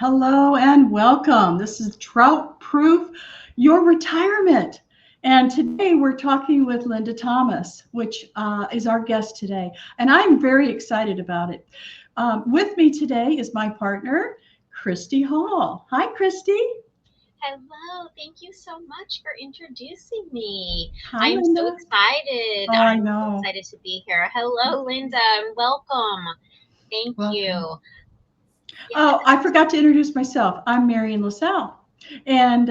Hello and welcome. This is Drought Proof Your Retirement. And today we're talking with Linda Thomas, which is our guest today. And I'm very excited about it. With me today is my partner, Kristi Hall. Hi, Kristi. Hello, thank you so much for introducing me. Hi, I'm so Linda. excited. Oh, I I'm so know. excited to be here. Hello, Linda, and welcome. Thank Welcome. you. Oh, Yes. I forgot to introduce myself. I'm Marian LaSalle. And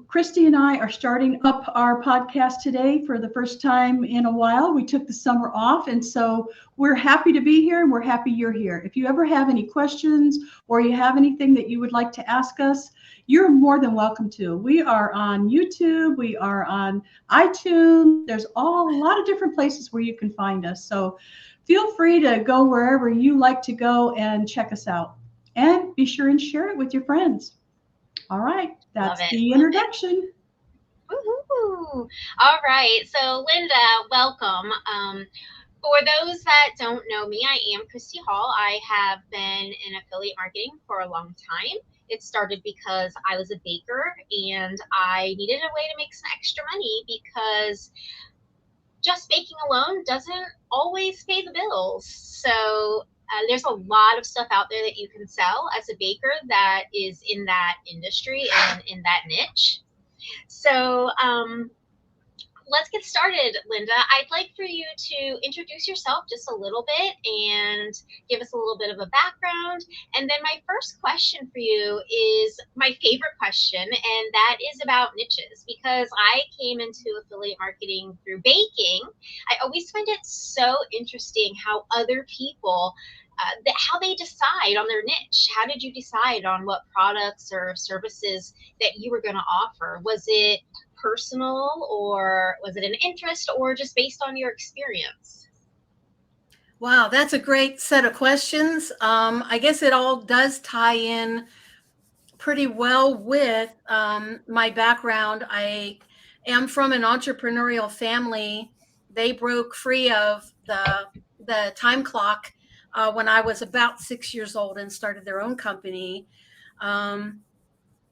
Kristi and I are starting up our podcast today for the first time in a while. We took the summer off, and so we're happy to be here and we're happy you're here. If you ever have any questions or you have anything that you would like to ask us, you're more than welcome to. We are on YouTube, we are on iTunes. There's a lot of different places where you can find us. So feel free to go wherever you like to go and check us out. And be sure and share it with your friends. All right, Love that's it. the Love it. introduction. Woohoo. All right. So, Linda, welcome. For those that don't know me, I am Kristi Hall. I have been in affiliate marketing for a long time. It started because I was a baker and I needed a way to make some extra money because just baking alone doesn't always pay the bills. So there's a lot of stuff out there that you can sell as a baker that is in that industry and in that niche. So let's get started, Linda. I'd like for you to introduce yourself just a little bit and give us a little bit of a background. And then my first question for you is my favorite question, and that is about niches. Because I came into affiliate marketing through baking, I always find it so interesting how other people how they decide on their niche. How did you decide on what products or services that you were going to offer? Was it personal, or was it an interest, or just based on your experience? Wow, that's a great set of questions. I guess it all does tie in pretty well with my background. I am from an entrepreneurial family. They broke free of the time clock when I was about 6 years old and started their own company um,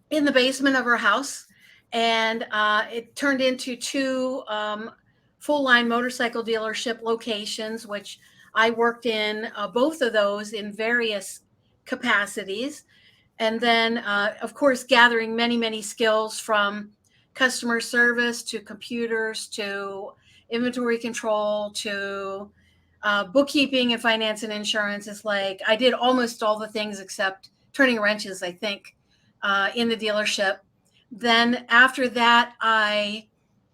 in the basement of our house. And it turned into two full line motorcycle dealership locations, which I worked in both of those in various capacities. And then, of course, gathering many, many skills from customer service to computers to inventory control to bookkeeping and finance and insurance. Is like I did almost all the things except turning wrenches, I think, in the dealership. Then after that, I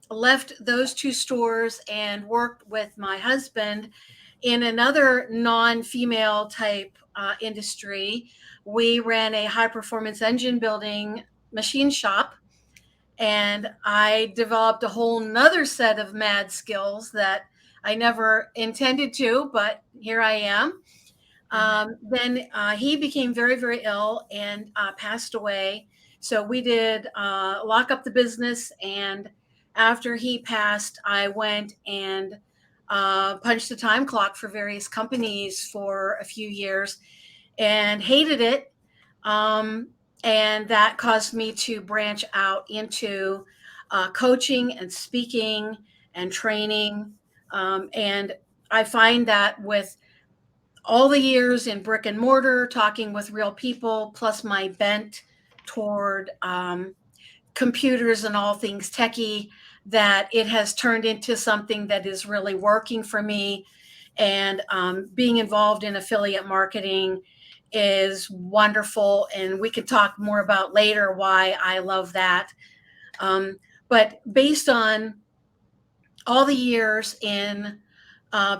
left those two stores and worked with my husband in another non-female type industry. We ran a high performance engine building machine shop, and I developed a whole nother set of mad skills that I never intended to, but here I am. Then he became very, very ill and passed away. So we did lock up the business. And after he passed, I went and punched the time clock for various companies for a few years and hated it. And that caused me to branch out into coaching and speaking and training. And I find that with all the years in brick and mortar, talking with real people, plus my bent toward computers and all things techie, that it has turned into something that is really working for me. And being involved in affiliate marketing is wonderful. And we can talk more about later why I love that. But based on all the years in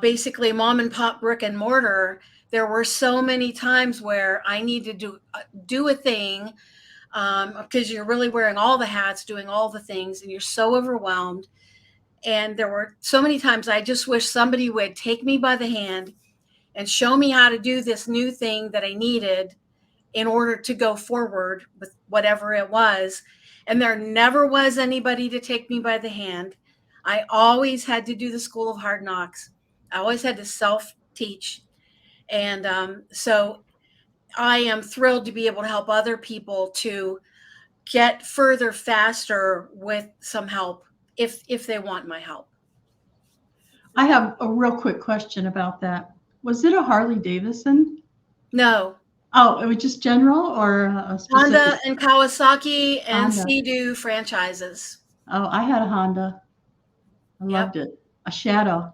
basically mom and pop brick and mortar, there were so many times where I needed to do a thing because you're really wearing all the hats, doing all the things, and you're so overwhelmed. And there were so many times I just wish somebody would take me by the hand and show me how to do this new thing that I needed in order to go forward with whatever it was. And there never was anybody to take me by the hand. I always had to do the school of hard knocks. I always had to self teach. And so I am thrilled to be able to help other people to get further faster with some help if they want my help. I have a real quick question about that. Was it a Harley Davidson? No. Oh, it was just general or a specific? Honda and Kawasaki and Honda. Sea-Doo franchises. Oh, I had a Honda. I Yep. loved it. A Shadow.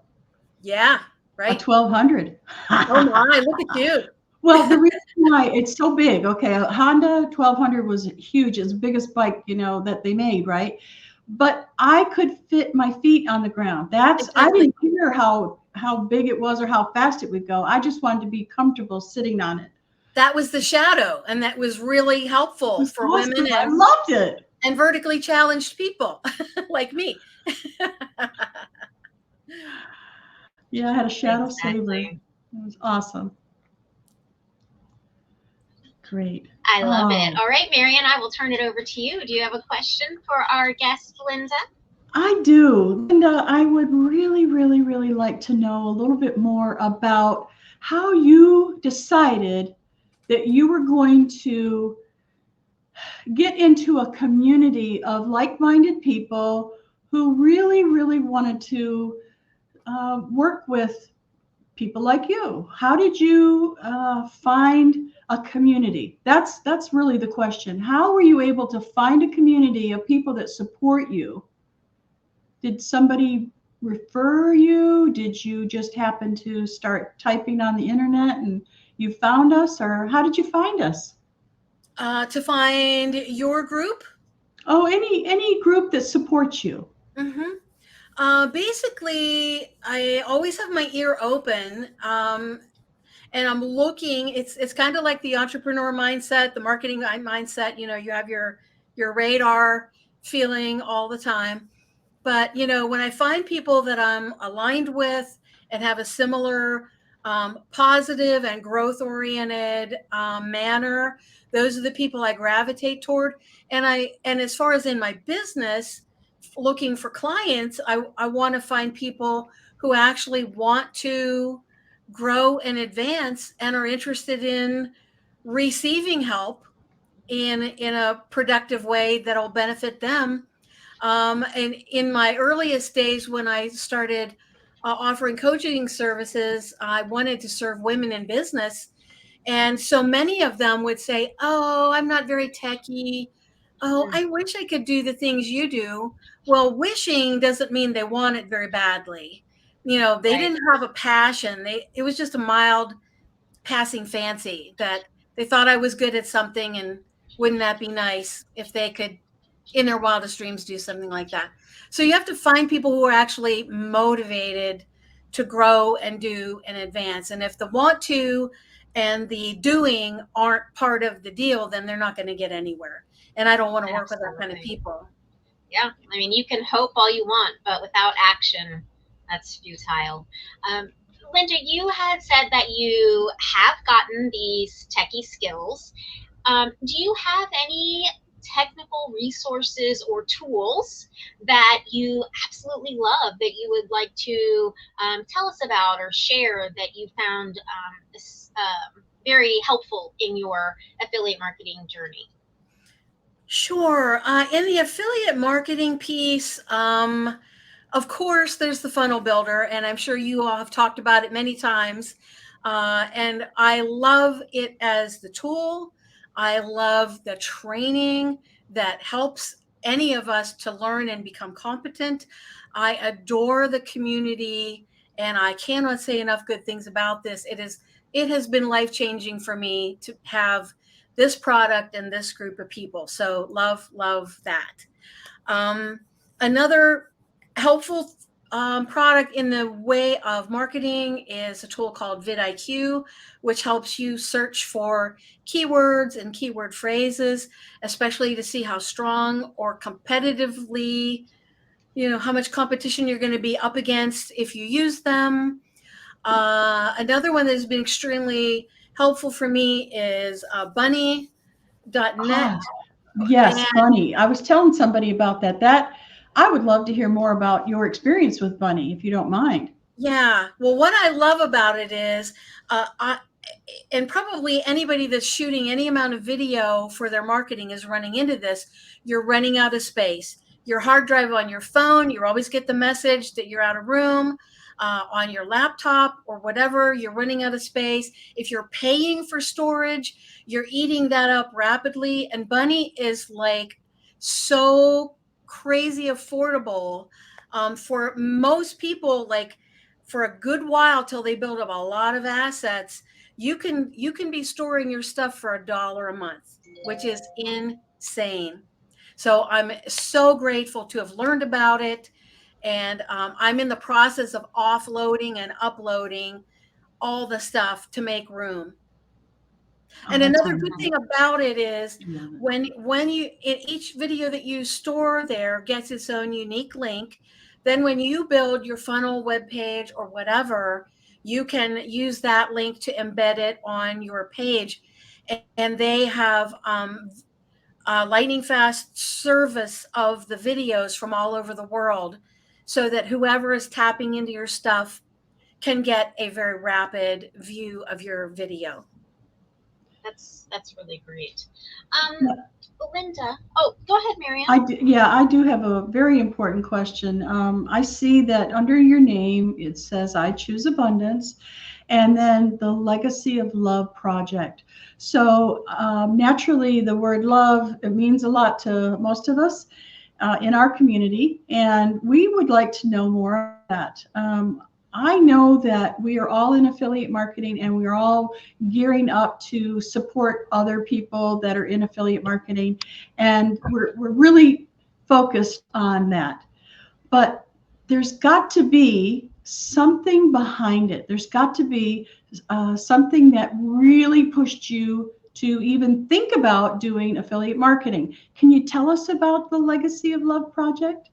Yeah, A right. 1200. Oh my, look at you. Well, the reason why it's so big, okay, a Honda 1200 was huge. It's the biggest bike, that they made, right? But I could fit my feet on the ground. I Exactly. didn't care how big it was or how fast it would go. I just wanted to be comfortable sitting on it. That was the Shadow, and that was really helpful It was for awesome. women I loved it. and vertically challenged people like me. Yeah, I had a Shadow Saber. Exactly. It was awesome. Great. I love it. All right, Marian, I will turn it over to you. Do you have a question for our guest, Linda? I do. Linda, I would really, really, really like to know a little bit more about how you decided that you were going to get into a community of like-minded people who really, really wanted to work with people like you. How did you find a community? That's really the question. How were you able to find a community of people that support you? Did somebody refer you? Did you just happen to start typing on the internet and you found us, or how did you find us? To find your group? Oh, any group that supports you. Mm-hmm. Basically, I always have my ear open, and I'm looking. It's kind of like the entrepreneur mindset, the marketing mindset. You have your radar feeling all the time. But when I find people that I'm aligned with and have a similar positive and growth-oriented manner, those are the people I gravitate toward. And as far as in my business, looking for clients, I want to find people who actually want to grow and advance and are interested in receiving help in a productive way that'll benefit them. And in my earliest days, when I started offering coaching services, I wanted to serve women in business. And so many of them would say, "Oh, I'm not very techy. Oh, I wish I could do the things you do." Well, wishing doesn't mean they want it very badly. They Right. didn't have a passion. It was just a mild passing fancy that they thought I was good at something, and wouldn't that be nice if they could, in their wildest dreams, do something like that. So you have to find people who are actually motivated to grow and do and advance. And if the want to and the doing aren't part of the deal, then they're not going to get anywhere. And I don't want to work with that kind of people. Yeah, I mean, you can hope all you want, but without action, that's futile. Linda, you had said that you have gotten these techie skills. Do you have any technical resources or tools that you absolutely love that you would like to tell us about or share that you found very helpful in your affiliate marketing journey? Sure. In the affiliate marketing piece, of course, there's the funnel builder, and I'm sure you all have talked about it many times. And I love it as the tool. I love the training that helps any of us to learn and become competent. I adore the community, and I cannot say enough good things about this. It has been life-changing for me to have this product and this group of people. So love that. Another helpful product in the way of marketing is a tool called vidIQ, which helps you search for keywords and keyword phrases, especially to see how strong or competitively, how much competition you're going to be up against if you use them. Another one that has been extremely helpful for me is bunny.net. Yes, Bunny. I was telling somebody about that. I would love to hear more about your experience with Bunny, if you don't mind. Yeah. Well, what I love about it is and probably anybody that's shooting any amount of video for their marketing is running into this. You're running out of space. Your hard drive on your phone, you always get the message that you're out of room. On your laptop or whatever, you're running out of space. If you're paying for storage, you're eating that up rapidly. And Bunny is like so crazy affordable for most people, like for a good while till they build up a lot of assets. You can be storing your stuff for $1 a month, which is insane. So I'm so grateful to have learned about it. And I'm in the process of offloading and uploading all the stuff to make room. And another good thing about it is when you, in each video that you store there gets its own unique link. Then when you build your funnel webpage or whatever, you can use that link to embed it on your page. And they have lightning fast service of the videos from all over the world, so that whoever is tapping into your stuff can get a very rapid view of your video. That's really great. Linda, oh, go ahead, Marian. I do have a very important question. I see that under your name, it says I Choose Abundance, and then the Legacy of Love Project. So naturally, the word love, it means a lot to most of us in our community, and we would like to know more about that. I know that we are all in affiliate marketing, and we're all gearing up to support other people that are in affiliate marketing, and we're really focused on that. But there's got to be something behind it. There's got to be something that really pushed you to even think about doing affiliate marketing. Can you tell us about the Legacy of Love Project?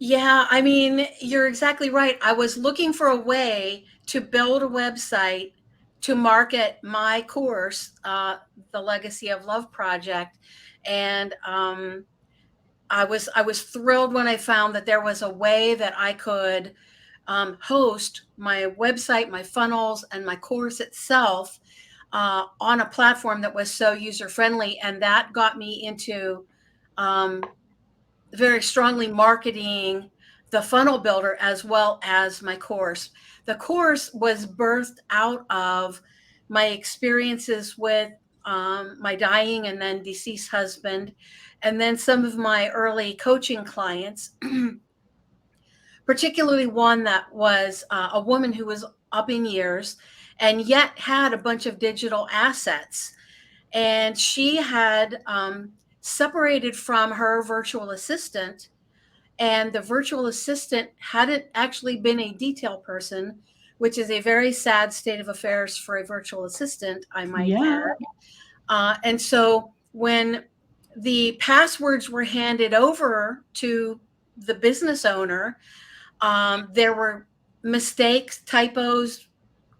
Yeah, I mean, you're exactly right. I was looking for a way to build a website to market my course, the Legacy of Love Project. And I was thrilled when I found that there was a way that I could host my website, my funnels, and my course itself on a platform that was so user-friendly. And that got me into very strongly marketing the funnel builder as well as my course. The course was birthed out of my experiences with my dying and then deceased husband, and then some of my early coaching clients, particularly one that was a woman who was up in years and yet had a bunch of digital assets. And she had separated from her virtual assistant, and the virtual assistant hadn't actually been a detail person, which is a very sad state of affairs for a virtual assistant, I might add. And so when the passwords were handed over to the business owner, there were mistakes, typos,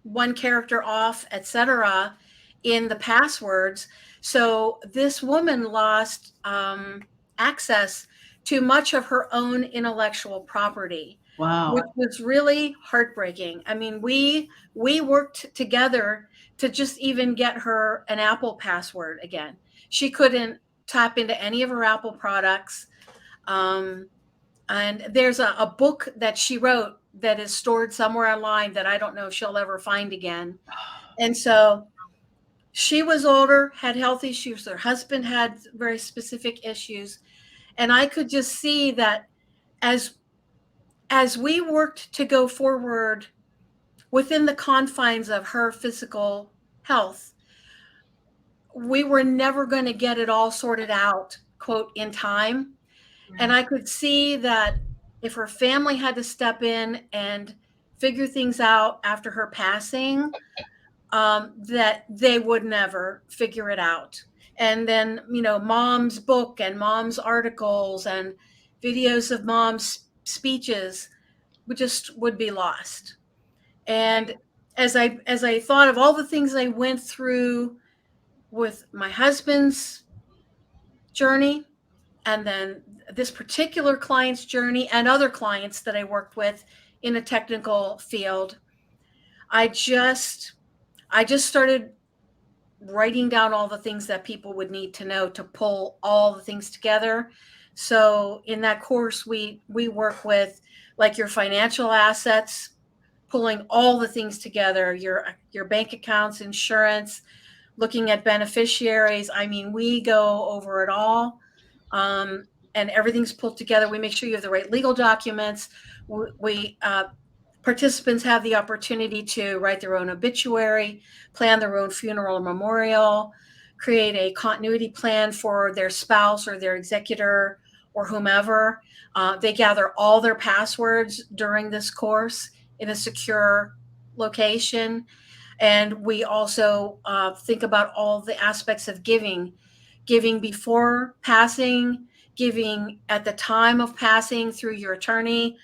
one character off, etc., in the passwords. So this woman lost access to much of her own intellectual property. Wow. Which was really heartbreaking. I mean, we worked together to just even get her an Apple password again. She couldn't tap into any of her Apple products. And there's a book that she wrote that is stored somewhere online that I don't know if she'll ever find again. And so she was older, had health issues. Her husband had very specific issues. And I could just see that as we worked to go forward within the confines of her physical health, we were never going to get it all sorted out, quote, in time. And I could see that if her family had to step in and figure things out after her passing, that they would never figure it out. And then, mom's book and mom's articles and videos of mom's speeches would be lost. And as I thought of all the things I went through with my husband's journey, and then this particular client's journey and other clients that I worked with in a technical field, I I just started writing down all the things that people would need to know to pull all the things together. So in that course, we work with like your financial assets, pulling all the things together, your bank accounts, insurance, looking at beneficiaries. I mean, we go over it all, and everything's pulled together. We make sure you have the right legal documents. We participants have the opportunity to write their own obituary, plan their own funeral or memorial, create a continuity plan for their spouse or their executor or whomever. They gather all their passwords during this course in a secure location. And we also think about all the aspects of giving before passing, giving at the time of passing through your attorney,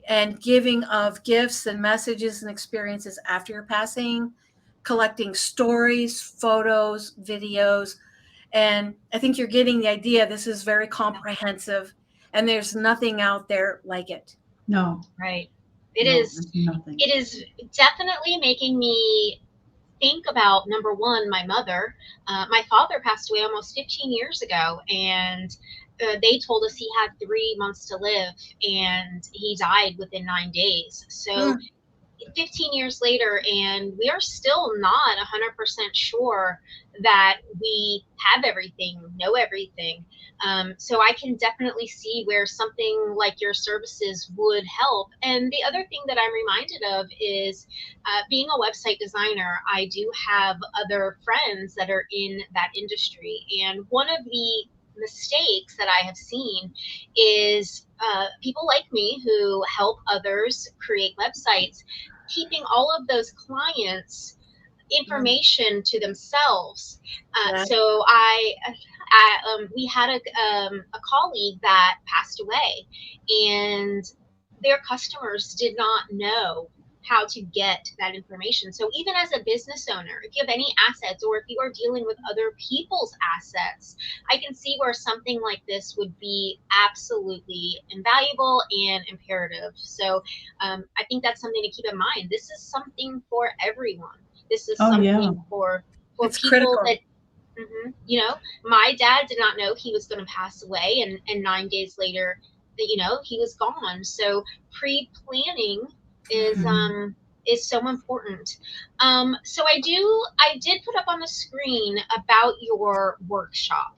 and giving of gifts and messages and experiences after your passing, collecting stories, photos, videos. And I think you're getting the idea. This is very comprehensive, and there's nothing out there like it. No. Right. No, It is. there's nothing. It is definitely making me think about, number one, my mother. My father passed away almost 15 years ago, and they told us he had 3 months to live, and he died within 9 days. So 15 years later, and we are still not 100% sure that we have everything, know everything. So I can definitely see where something like your services would help. And the other thing that I'm reminded of is being a website designer, I do have other friends that are in that industry. And one of the mistakes that I have seen is people like me who help others create websites, keeping all of those clients' information to themselves. So we had a colleague that passed away, and their customers did not know how to get that information. So even as a business owner, if you have any assets, or if you are dealing with other people's assets, I can see where something like this would be absolutely invaluable and imperative. So I think that's something to keep in mind. This is something for everyone. This is something for it's people critical. that, my dad did not know he was going to pass away, and 9 days later, he was gone. So pre-planning is so important. So I did put up on the screen about your workshop.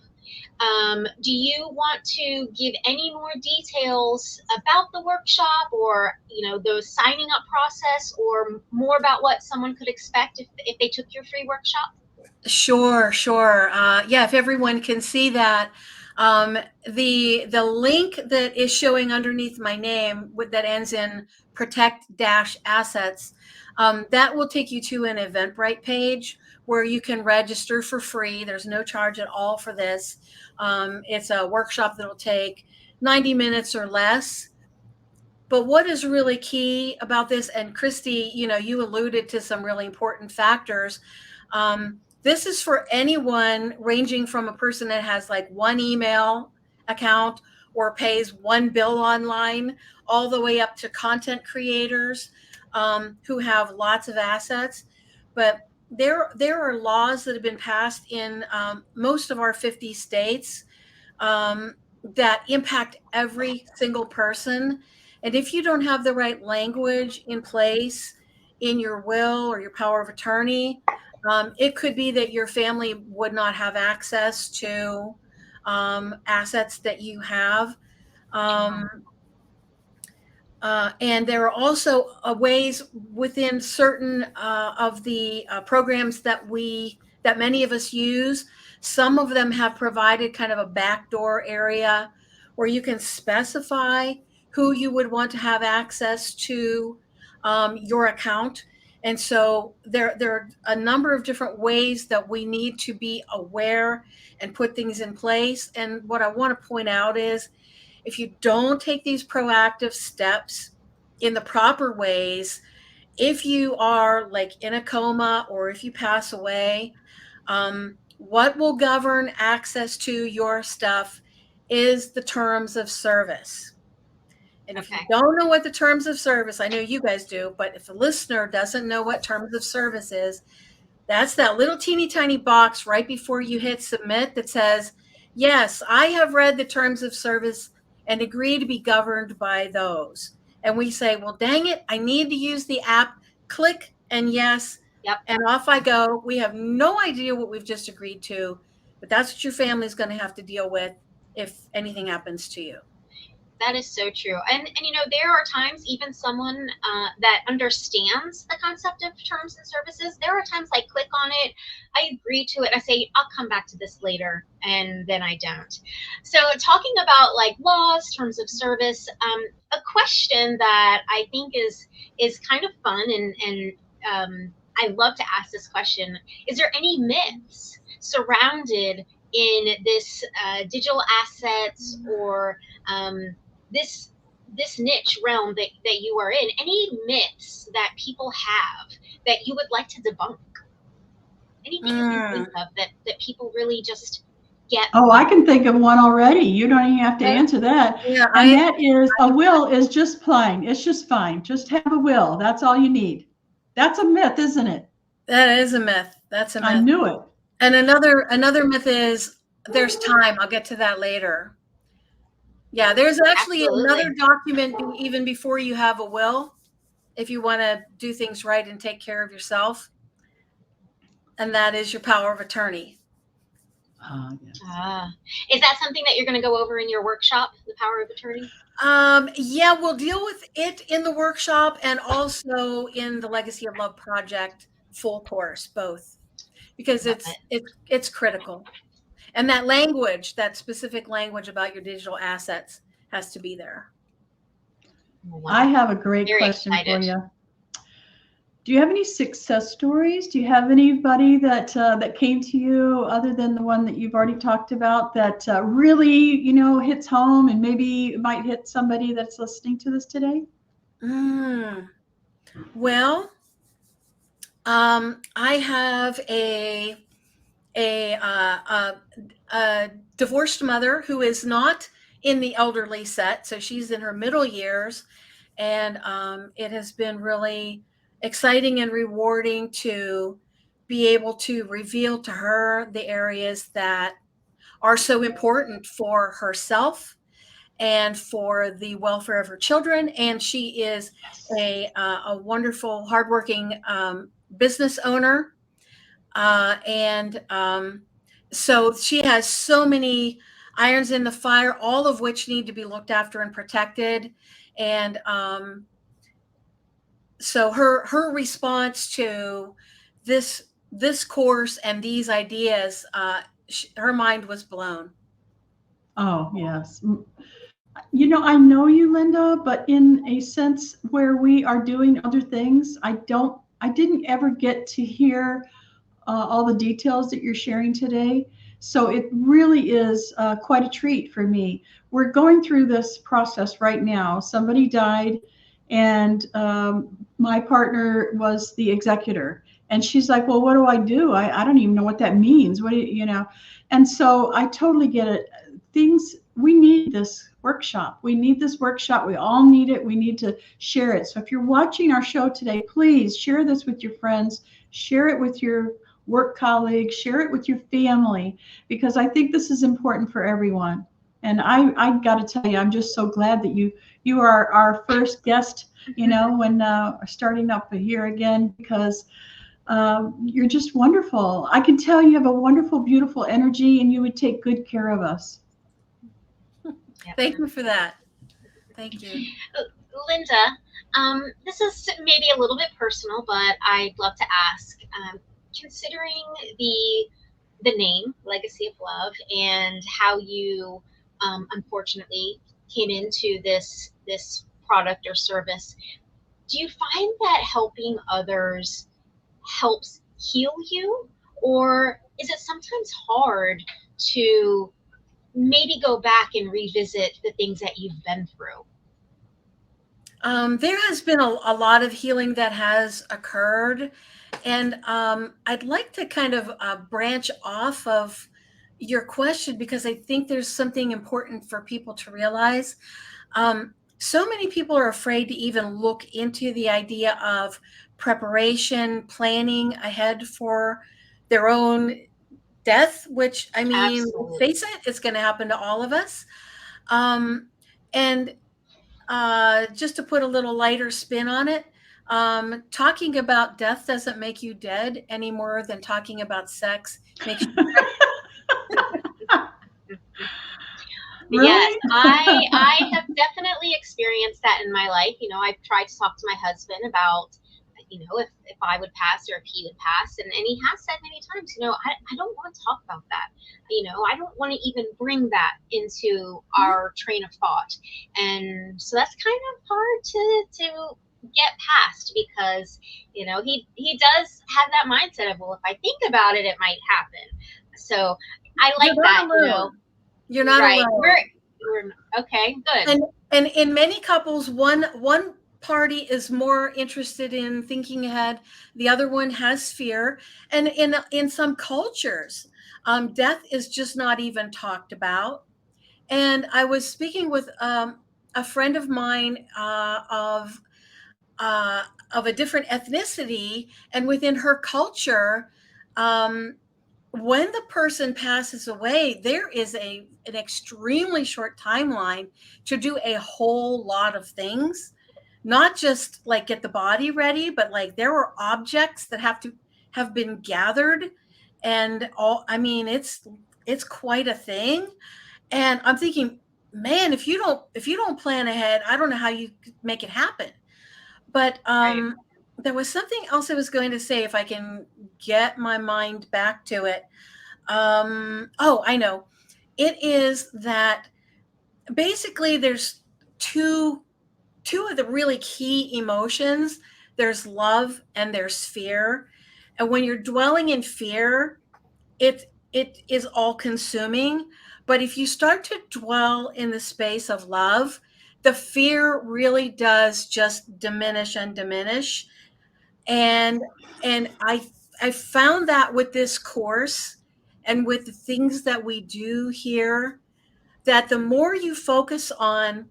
Do you want to give any more details about the workshop, or the signing up process, or more about what someone could expect if they took your free workshop? Sure. Yeah, if everyone can see that, the link that is showing underneath my name that ends in protect-assets, that will take you to an Eventbrite page where you can register for free. There's no charge at all for this. It's a workshop that'll take 90 minutes or less. But what is really key about this, and Kristi, you alluded to some really important factors. This is for anyone, ranging from a person that has like one email account or pays one bill online, all the way up to content creators who have lots of assets. But there are laws that have been passed in most of our 50 states that impact every single person. And if you don't have the right language in place in your will or your power of attorney, it could be that your family would not have access to assets that you have. And there are also ways within certain of the programs that many of us use. Some of them have provided kind of a backdoor area where you can specify who you would want to have access to your account. And so there are a number of different ways that we need to be aware and put things in place. And what I want to point out is, if you don't take these proactive steps in the proper ways, if you are like in a coma or if you pass away, what will govern access to your stuff is the terms of service. And if you don't know what the terms of service, I know you guys do, but if the listener doesn't know what terms of service is, That's that little teeny tiny box right before you hit submit that says, yes, I have read the terms of service and agree to be governed by those. And we say, well, dang it, I need to use the app. Click and yes. Yep. And off I go. We have no idea what we've just agreed to, but that's what your family is going to have to deal with if anything happens to you. That is so true. And there are times even someone that understands the concept of terms and services, there are times I click on it, I agree to it, I say, I'll come back to this later, and then I don't. So talking about like laws, terms of service, a question that I think is kind of fun and I love to ask this question. Is there any myths surrounded in this digital assets or this niche realm that you are in? Any myths that people have that you would like to debunk? Anything you can think of that people really just get? Oh, I can think of one already. You don't even have to answer that. Yeah, and that is, a will is just fine. It's just fine. Just have a will. That's all you need. That's a myth, isn't it? That is a myth. That's a myth. I knew it. And another myth is there's time. I'll get to that later. Yeah, there's actually another document even before you have a will, if you want to do things right and take care of yourself. And that is your power of attorney. Yes. Is that something that you're going to go over in your workshop, the power of attorney? Yeah, we'll deal with it in the workshop and also in the Legacy of Love Project full course, both, because it's critical. And that language, that specific language about your digital assets has to be there. I have a great question for you. Do you have any success stories? Do you have anybody that came to you other than the one that you've already talked about that really, hits home and maybe might hit somebody that's listening to this today? Well, I have a divorced mother who is not in the elderly set. So she's in her middle years, and it has been really exciting and rewarding to be able to reveal to her the areas that are so important for herself and for the welfare of her children. And she is a wonderful, hardworking business owner. So she has so many irons in the fire, all of which need to be looked after and protected. And so her response to this course and these ideas, her mind was blown. Oh, yes. I know you, Linda, but in a sense where we are doing other things, I didn't ever get to hear all the details that you're sharing today. So it really is quite a treat for me. We're going through this process right now. Somebody died, and my partner was the executor. And she's like, well, what do? I don't even know what that means. What do you? And so I totally get it. We need this workshop. We need this workshop. We all need it. We need to share it. So if you're watching our show today, please share this with your friends, share it with your work colleagues, share it with your family, because I think this is important for everyone. And I got to tell you, I'm just so glad that you are our first guest, when starting up here again, because you're just wonderful. I can tell you have a wonderful, beautiful energy, and you would take good care of us. Thank you for that. Thank you. Linda, this is maybe a little bit personal, but I'd love to ask, considering the name Legacy of Love and how you unfortunately came into this product or service, do you find that helping others helps heal you, or is it sometimes hard to maybe go back and revisit the things that you've been through? There has been a lot of healing that has occurred. And I'd like to kind of branch off of your question, because I think there's something important for people to realize. so many people are afraid to even look into the idea of preparation, planning ahead for their own death, which, I mean, Absolutely. face it, it's going to happen to all of us. And just to put a little lighter spin on it, talking about death doesn't make you dead any more than talking about sex makes you Really? Yes, I have definitely experienced that in my life. You know, I've tried to talk to my husband about, you know, if I would pass or if he would pass. And he has said many times, you know, I don't want to talk about that. You know, I don't want to even bring that into our train of thought. And so that's kind of hard to get past because, you know, he does have that mindset of, well, if I think about it, it might happen. So I like that, you know. You're not right. alone. We're okay, good. And in many couples, one party is more interested in thinking ahead. The other one has fear. And in some cultures, death is just not even talked about. And I was speaking with a friend of mine of a different ethnicity, and within her culture, when the person passes away, there is an extremely short timeline to do a whole lot of things, not just like get the body ready, but like there are objects that have to have been gathered, and all. I mean, it's quite a thing. And I'm thinking, man, if you don't plan ahead, I don't know how you make it happen. But Right. there was something else I was going to say, if I can get my mind back to it. Oh, I know. It is that basically there's two of the really key emotions. There's love and there's fear. And when you're dwelling in fear, it is all consuming. But if you start to dwell in the space of love, the fear really does just diminish and diminish. And I found that with this course and with the things that we do here, that the more you focus on,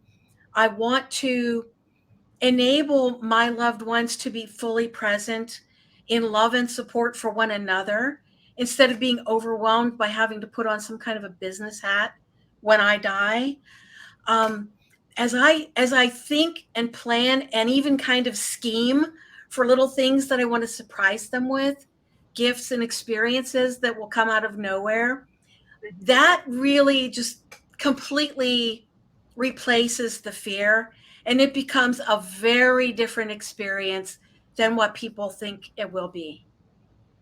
I want to enable my loved ones to be fully present in love and support for one another, instead of being overwhelmed by having to put on some kind of a business hat when I die. As I think and plan and even kind of scheme for little things that I want to surprise them with, gifts and experiences that will come out of nowhere, that really just completely replaces the fear, and it becomes a very different experience than what people think it will be.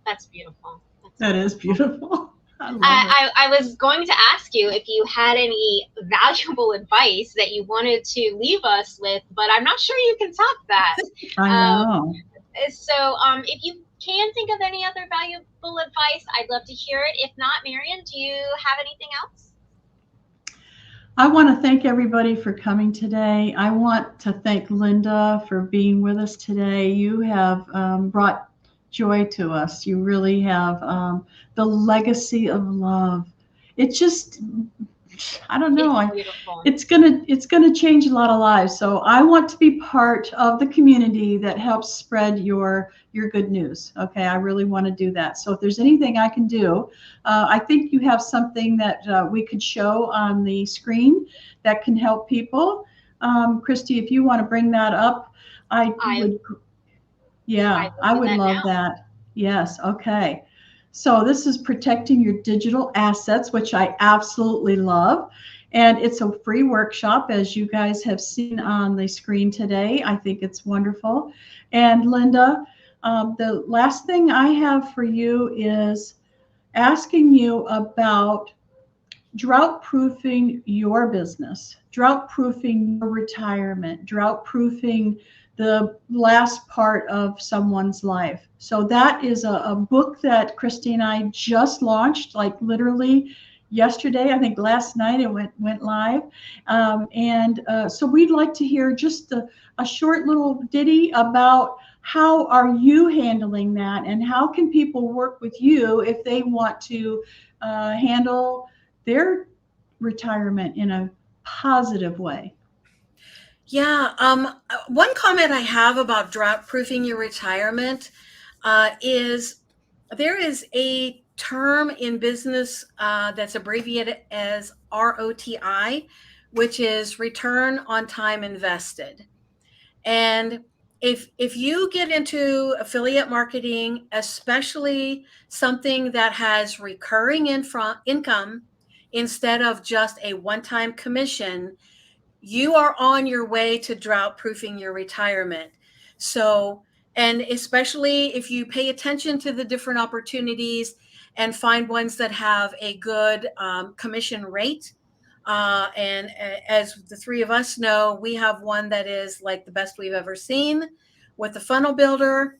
That's beautiful. That is beautiful. I love it. I was going to ask you if you had any valuable advice that you wanted to leave us with, but I'm not sure you can top that. I know. So if you can think of any other valuable advice, I'd love to hear it. If not, Marian, do you have anything else? I want to thank everybody for coming today. I want to thank Linda for being with us today. You have brought joy to us. You really have the legacy of love. It just, I don't know. It's beautiful. It's gonna change a lot of lives. So I want to be part of the community that helps spread your good news. Okay, I really want to do that. So if there's anything I can do, I think you have something that we could show on the screen that can help people. Kristi, if you want to bring that up, I would. Yeah, I would love that. Yes. Okay. So this is protecting your digital assets, which I absolutely love. And it's a free workshop, as you guys have seen on the screen today. I think it's wonderful. And Linda, the last thing I have for you is asking you about drought proofing your business, drought proofing your retirement, drought proofing the last part of someone's life. So that is a book that Kristi and I just launched, like literally yesterday. I think last night it went live. So we'd like to hear just a short little ditty about how are you handling that, and how can people work with you if they want to handle their retirement in a positive way. Yeah. One comment I have about drought proofing your retirement is there is a term in business that's abbreviated as ROTI, which is return on time invested. And if you get into affiliate marketing, especially something that has recurring income instead of just a one-time commission, you are on your way to drought proofing your retirement. So, and especially if you pay attention to the different opportunities and find ones that have a good commission rate. And as the three of us know, we have one that is like the best we've ever seen with the funnel builder.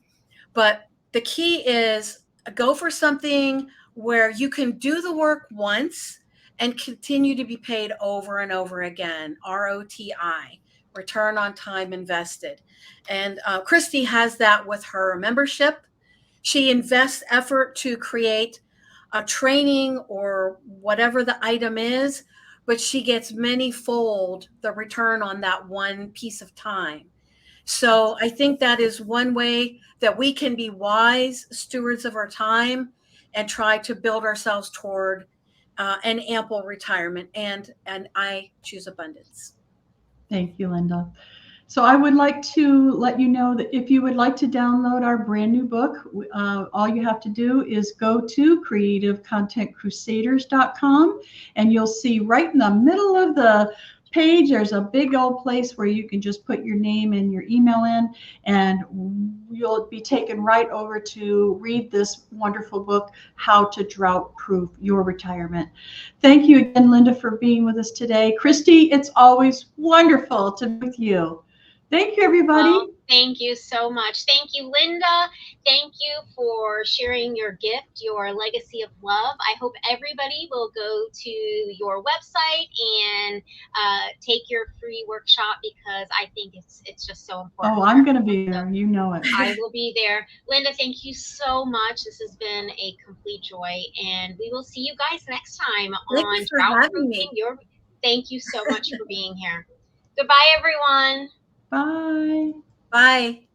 But the key is go for something where you can do the work once and continue to be paid over and over again. ROTI, return on time invested. And Kristi has that with her membership. She invests effort to create a training or whatever the item is, but she gets many-fold the return on that one piece of time. So I think that is one way that we can be wise stewards of our time and try to build ourselves toward an ample retirement. And I choose abundance. Thank you, Linda. So I would like to let you know that if you would like to download our brand new book, all you have to do is go to creativecontentcrusaders.com, and you'll see right in the middle of the page, there's a big old place where you can just put your name and your email in, and you'll be taken right over to read this wonderful book, How to Drought Proof Your Retirement. Thank you again, Linda, for being with us today. Kristi, it's always wonderful to be with you. Thank you, everybody. Well, thank you so much. Thank you, Linda. Thank you for sharing your gift, your legacy of love. I hope everybody will go to your website and take your free workshop, because I think it's just so important. Oh, I'm going to be there. You know it. I will be there. Linda, thank you so much. This has been a complete joy, and we will see you guys next time on Drought Proofing Your. Thank you so much for being here. Goodbye, everyone. Bye. Bye.